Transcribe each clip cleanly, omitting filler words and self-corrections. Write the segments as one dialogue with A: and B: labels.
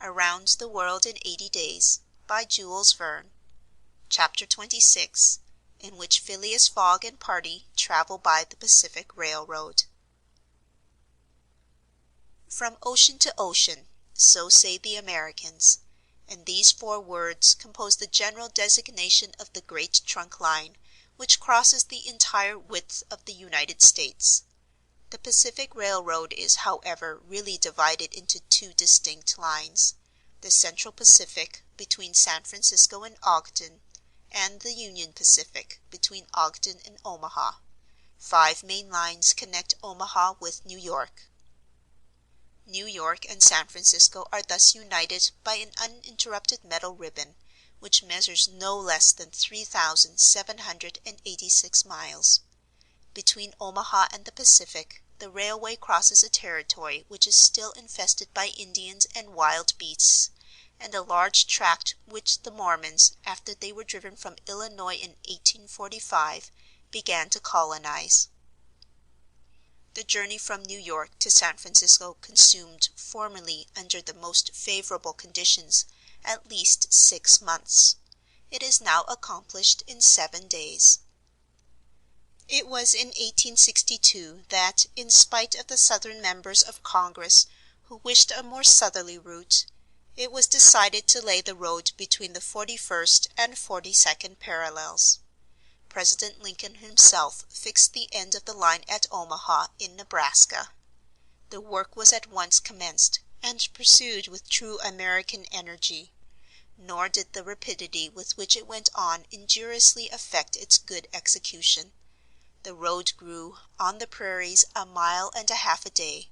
A: Around the World in 80 Days, by Jules Verne. Chapter 26, in which Phileas Fogg and party travel by the Pacific Railroad. From ocean to ocean, so say the Americans, and these 4 words compose the general designation of the great trunk line which crosses the entire width of the United States. The Pacific Railroad is, however, really divided into 2 distinct lines: the Central Pacific, between San Francisco and Ogden, and the Union Pacific, between Ogden and Omaha. 5 main lines connect Omaha with New York. New York and San Francisco are thus united by an uninterrupted metal ribbon, which measures no less than 3,786 miles. Between Omaha and the Pacific, the railway crosses a territory which is still infested by Indians and wild beasts, and a large tract which the Mormons, after they were driven from Illinois in 1845, began to colonize. The journey from New York to San Francisco consumed, formerly under the most favorable conditions, at least 6 months. It is now accomplished in 7 days. It was in 1862 that, in spite of the Southern members of Congress who wished a more southerly route, it was decided to lay the road between the 41st and 42nd parallels. President Lincoln himself fixed the end of the line at Omaha, in Nebraska. The work was at once commenced, and pursued with true American energy; nor did the rapidity with which it went on injuriously affect its good execution. The road grew, on the prairies, a mile and a half a day.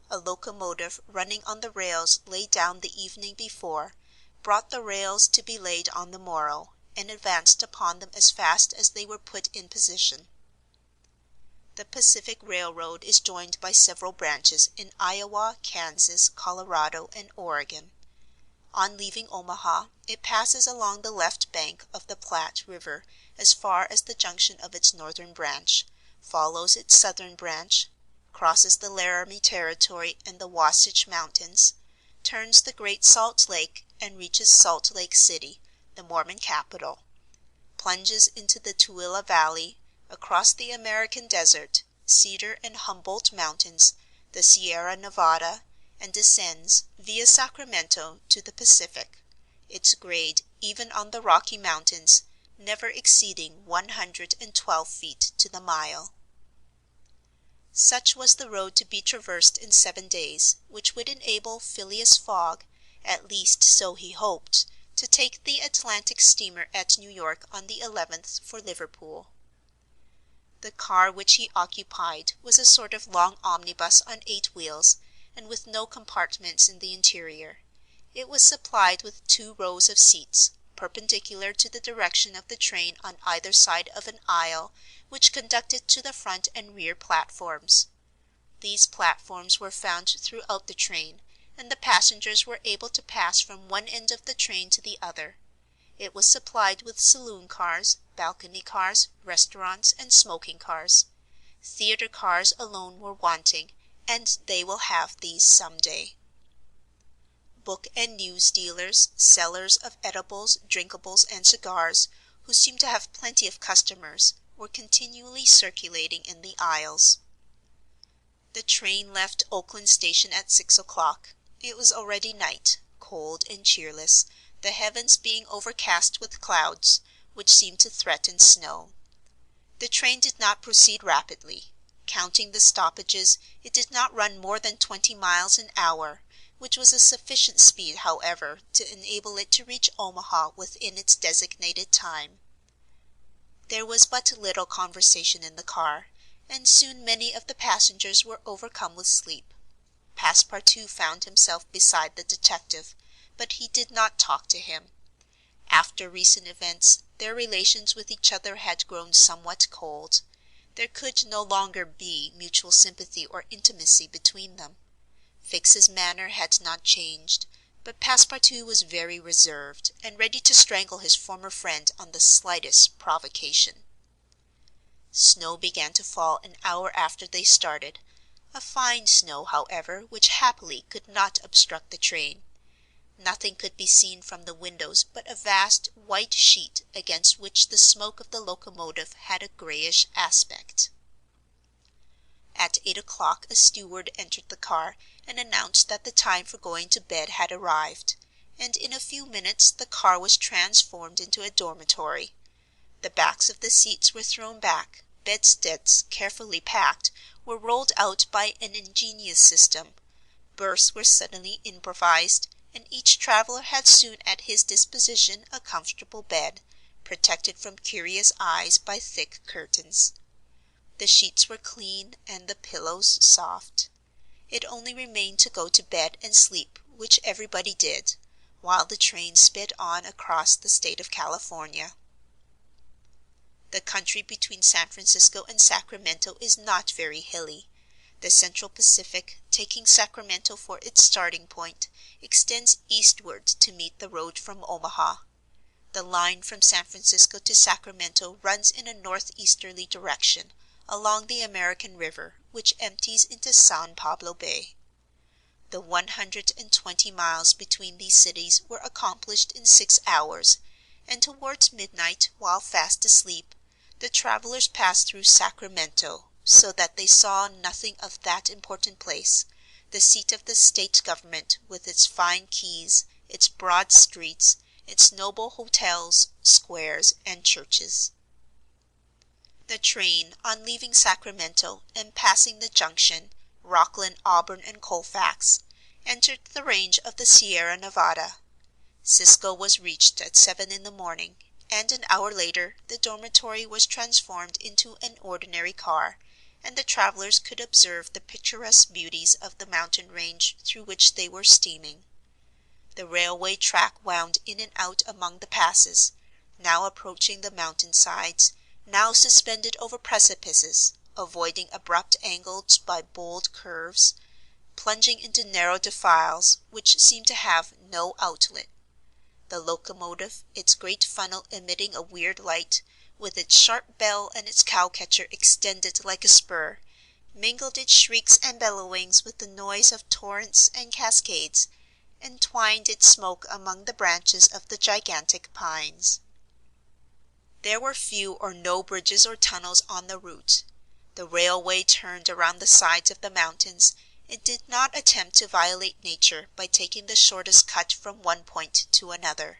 A: A locomotive running on the rails laid down the evening before, brought the rails to be laid on the morrow, and advanced upon them as fast as they were put in position. The Pacific Railroad is joined by several branches in Iowa, Kansas, Colorado, and Oregon. On leaving Omaha, it passes along the left bank of the Platte River as far as the junction of its northern branch, follows its southern branch, crosses the Laramie Territory and the Wasatch Mountains, turns the Great Salt Lake, and reaches Salt Lake City, the Mormon capital, plunges into the Tooele Valley, across the American Desert, Cedar and Humboldt Mountains, the Sierra Nevada, and descends, via Sacramento, to the Pacific, its grade, even on the Rocky Mountains, never exceeding 112 feet to the mile. Such was the road to be traversed in 7 days, which would enable Phileas Fogg, at least so he hoped, to take the Atlantic steamer at New York on the 11th for Liverpool. The car which he occupied was a sort of long omnibus on 8 wheels, and with no compartments in the interior. It was supplied with 2 rows of seats, perpendicular to the direction of the train on either side of an aisle which conducted to the front and rear platforms. These platforms were found throughout the train, and the passengers were able to pass from one end of the train to the other. It was supplied with saloon cars, balcony cars, restaurants, and smoking cars. Theatre cars alone were wanting, and they will have these some day. Book and news dealers, sellers of edibles, drinkables, and cigars, who seemed to have plenty of customers, were continually circulating in the aisles. The train left Oakland station at 6 o'clock. It was already night, cold and cheerless, the heavens being overcast with clouds, which seemed to threaten snow. The train did not proceed rapidly. Counting the stoppages, it did not run more than 20 miles an hour, which was a sufficient speed, however, to enable it to reach Omaha within its designated time. There was but little conversation in the car, and soon many of the passengers were overcome with sleep. Passepartout found himself beside the detective, but he did not talk to him. After recent events, their relations with each other had grown somewhat cold. There could no longer be mutual sympathy or intimacy between them. Fix's manner had not changed, but Passepartout was very reserved, and ready to strangle his former friend on the slightest provocation. Snow began to fall an hour after they started, a fine snow, however, which happily could not obstruct the train. Nothing could be seen from the windows but a vast white sheet against which the smoke of the locomotive had a grayish aspect. At 8 o'clock a steward entered the car and announced that the time for going to bed had arrived, and in a few minutes the car was transformed into a dormitory. The backs of the seats were thrown back, bedsteads, carefully packed, were rolled out by an ingenious system, berths were suddenly improvised, and each traveler had soon at his disposition a comfortable bed, protected from curious eyes by thick curtains. The sheets were clean and the pillows soft. It only remained to go to bed and sleep, which everybody did, while the train sped on across the state of California. The country between San Francisco and Sacramento is not very hilly. The Central Pacific, taking Sacramento for its starting point, extends eastward to meet the road from Omaha. The line from San Francisco to Sacramento runs in a northeasterly direction, along the American River, which empties into San Pablo Bay. The 120 miles between these cities were accomplished in 6 hours, and towards midnight, while fast asleep, the travelers passed through Sacramento, so that they saw nothing of that important place, the seat of the state government, with its fine quays, its broad streets, its noble hotels, squares, and churches. The train, on leaving Sacramento and passing the junction, Rocklin, Auburn and Colfax, entered the range of the Sierra Nevada. Cisco was reached at 7 in the morning, and an hour later the dormitory was transformed into an ordinary car, and the travelers could observe the picturesque beauties of the mountain range through which they were steaming. The railway track wound in and out among the passes, now approaching the mountain sides, now suspended over precipices, avoiding abrupt angles by bold curves, plunging into narrow defiles which seemed to have no outlet. The locomotive, its great funnel emitting a weird light, with its sharp bell and its cowcatcher extended like a spur, mingled its shrieks and bellowings with the noise of torrents and cascades, and twined its smoke among the branches of the gigantic pines. There were few or no bridges or tunnels on the route. The railway turned around the sides of the mountains, and did not attempt to violate nature by taking the shortest cut from one point to another.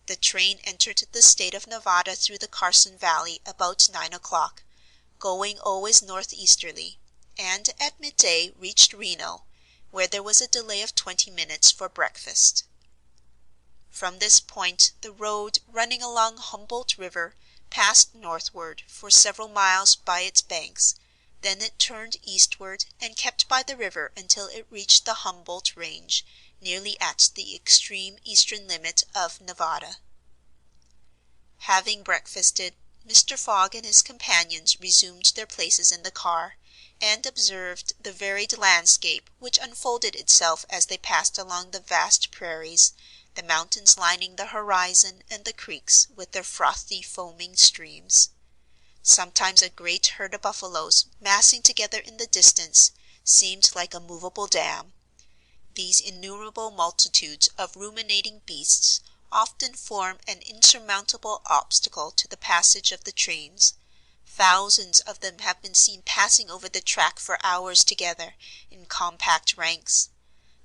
A: The train entered the state of Nevada through the Carson Valley about 9 o'clock, going always northeasterly, and at midday reached Reno, where there was a delay of 20 minutes for breakfast. From this point the road, running along Humboldt River, passed northward for several miles by its banks, then it turned eastward and kept by the river until it reached the Humboldt Range, nearly at the extreme eastern limit of Nevada. Having breakfasted, Mr. Fogg and his companions resumed their places in the car, and observed the varied landscape which unfolded itself as they passed along the vast prairies, the mountains lining the horizon, and the creeks with their frothy foaming streams. Sometimes a great herd of buffaloes, massing together in the distance, seemed like a movable dam. These innumerable multitudes of ruminating beasts often form an insurmountable obstacle to the passage of the trains. Thousands of them have been seen passing over the track for hours together, in compact ranks.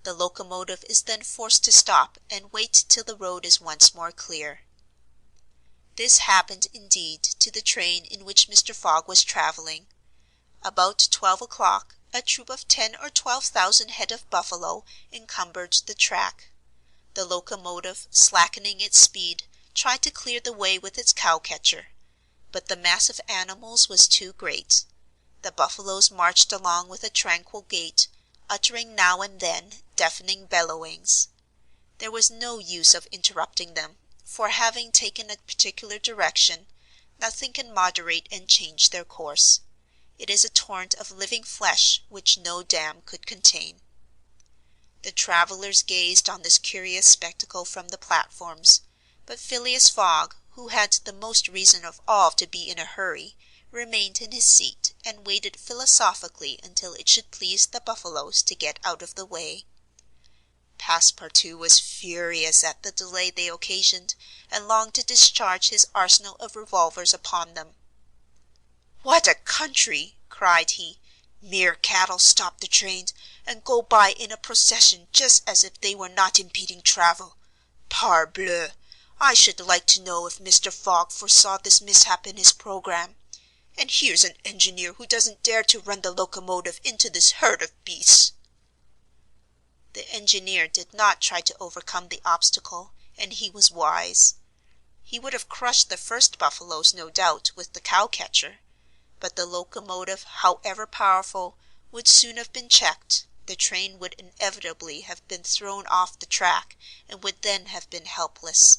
A: The locomotive is then forced to stop and wait till the road is once more clear. This happened, indeed, to the train in which Mr. Fogg was traveling. About 12 o'clock a troop of 10 or 12,000 head of buffalo encumbered the track. The locomotive, slackening its speed, tried to clear the way with its cowcatcher, but the mass of animals was too great. The buffaloes marched along with a tranquil gait, uttering now and then deafening bellowings. There was no use of interrupting them, for having taken a particular direction, nothing can moderate and change their course. It is a torrent of living flesh which no dam could contain. The travelers gazed on this curious spectacle from the platforms, but Phileas Fogg, who had the most reason of all to be in a hurry, remained in his seat and waited philosophically until it should please the buffaloes to get out of the way. Passepartout was furious at the delay they occasioned, and longed to discharge his arsenal of revolvers upon them. "What a country!" cried he. "Mere cattle stop the trains, and go by in a procession just as if they were not impeding travel. Parbleu! I should like to know if Mr. Fogg foresaw this mishap in his programme. And here's an engineer who doesn't dare to run the locomotive into this herd of beasts." The engineer did not try to overcome the obstacle, and he was wise. He would have crushed the first buffaloes, no doubt, with the cow catcher; but the locomotive, however powerful, would soon have been checked, the train would inevitably have been thrown off the track, and would then have been helpless.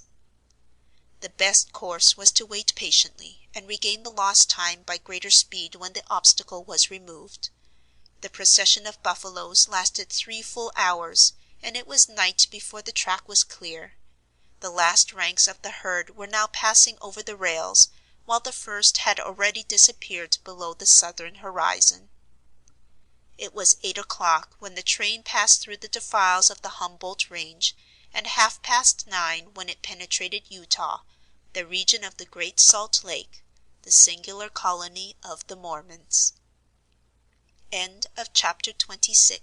A: The best course was to wait patiently, and regain the lost time by greater speed when the obstacle was removed. The procession of buffaloes lasted 3 full hours, and it was night before the track was clear. The last ranks of the herd were now passing over the rails, while the first had already disappeared below the southern horizon. It was 8 o'clock when the train passed through the defiles of the Humboldt Range, and half past 9 when it penetrated Utah, the region of the Great Salt Lake, the singular colony of the Mormons. Chapter 27.